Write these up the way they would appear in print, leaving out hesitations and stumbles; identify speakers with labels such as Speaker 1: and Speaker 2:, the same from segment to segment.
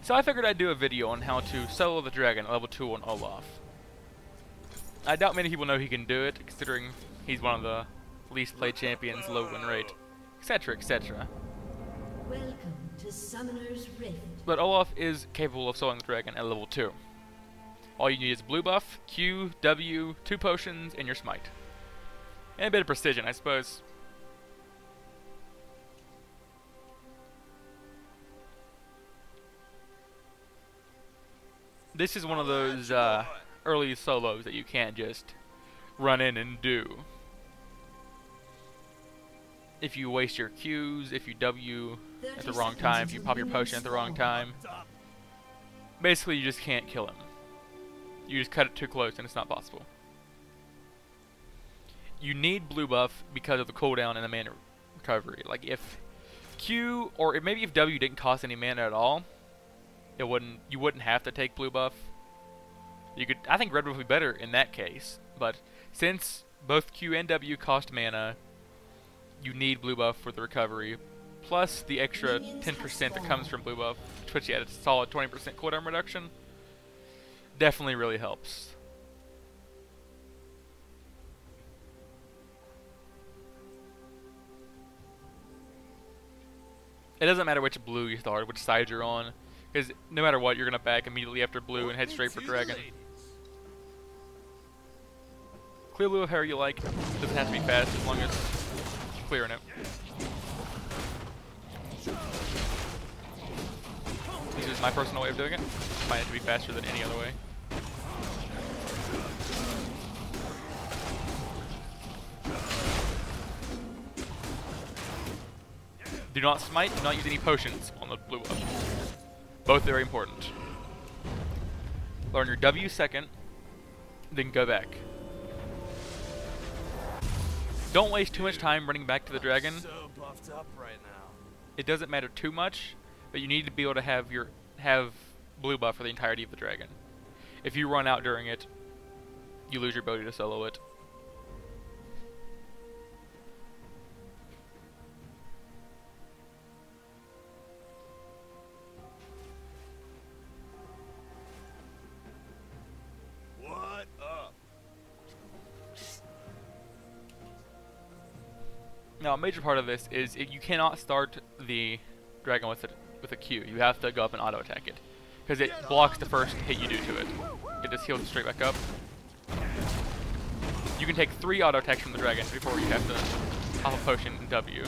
Speaker 1: So I figured I'd do a video on how to solo the dragon at level 2 on Olaf. I doubt many people know he can do it, considering he's one of the least played champions, low win rate, etc, etc.
Speaker 2: Welcome to Summoner's Rift.
Speaker 1: But Olaf is capable of soloing the dragon at level 2. All you need is blue buff, Q, W, 2 potions, and your smite. And a bit of precision, I suppose. This is one of those early solos that you can't just run in and do. If you waste your Qs, if you W at the wrong time, if you pop your potion at the wrong time, basically you just can't kill him. You just cut it too close and it's not possible. You need blue buff because of the cooldown and the mana recovery. Like if Q, or maybe if W didn't cost any mana at all, you wouldn't have to take blue buff. You could, I think red would be better in that case, but since both Q and W cost mana, you need blue buff for the recovery, plus the extra 10% that comes from blue buff, which puts you at a solid 20% cooldown reduction. Definitely really helps. It doesn't matter which blue you start, which side you're on, because no matter what, you're going to back immediately after blue and head straight for dragon. Clear blue however you like. Doesn't have to be fast as long as you're clearing it. This is my personal way of doing it. I find it to be faster than any other way. Do not smite, do not use any potions on the blue buff. Both very important. Learn your W second, then go back. Don't waste too much time running back to the dragon.
Speaker 3: So buffed up right now.
Speaker 1: It doesn't matter too much, but you need to be able to have blue buff for the entirety of the dragon. If you run out during it, you lose your ability to solo it.
Speaker 3: What up?
Speaker 1: Now, a major part of this is you cannot start the dragon with a Q. You have to go up and auto attack it, because it blocks the first hit you do to it. It just heals it straight back up. You can take 3 auto attacks from the dragon before you have to pop a potion and W.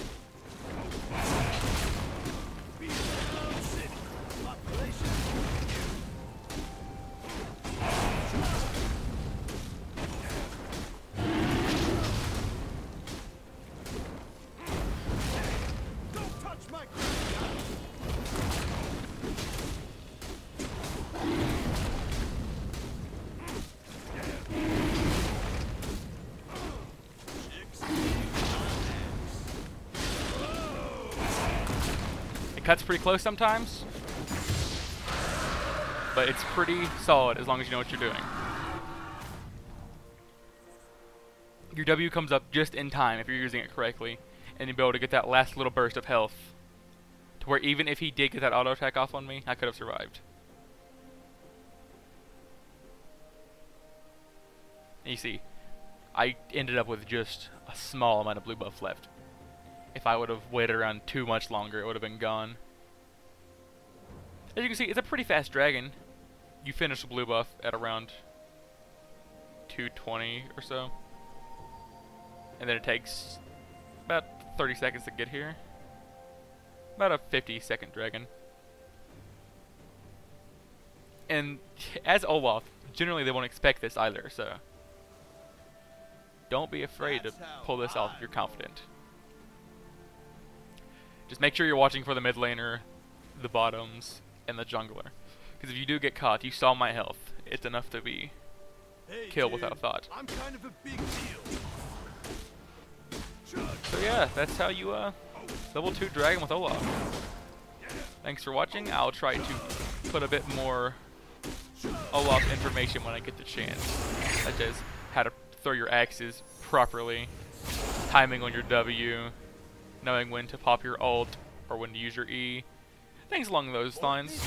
Speaker 1: Cuts pretty close sometimes, but it's pretty solid as long as you know what you're doing. Your W comes up just in time if you're using it correctly, and you'll be able to get that last little burst of health to where even if he did get that auto attack off on me, I could have survived. And you see, I ended up with just a small amount of blue buff left. If I would have waited around too much longer, it would have been gone. As you can see, it's a pretty fast dragon. You finish the blue buff at around 220 or so. And then it takes about 30 seconds to get here. About a 50-second dragon. And as Olaf, generally they won't expect this either, so don't be afraid to pull this off if you're confident. Just make sure you're watching for the mid laner, the bottoms, and the jungler. Because if you do get caught, you saw my health. It's enough to be killed without a thought.
Speaker 3: I'm kind of a big deal.
Speaker 1: So yeah, that's how you level 2 dragon with Olaf. Thanks for watching. I'll try to put a bit more Olaf information when I get the chance, such as how to throw your axes properly, timing on your W, knowing when to pop your ult or when to use your E, things along those lines.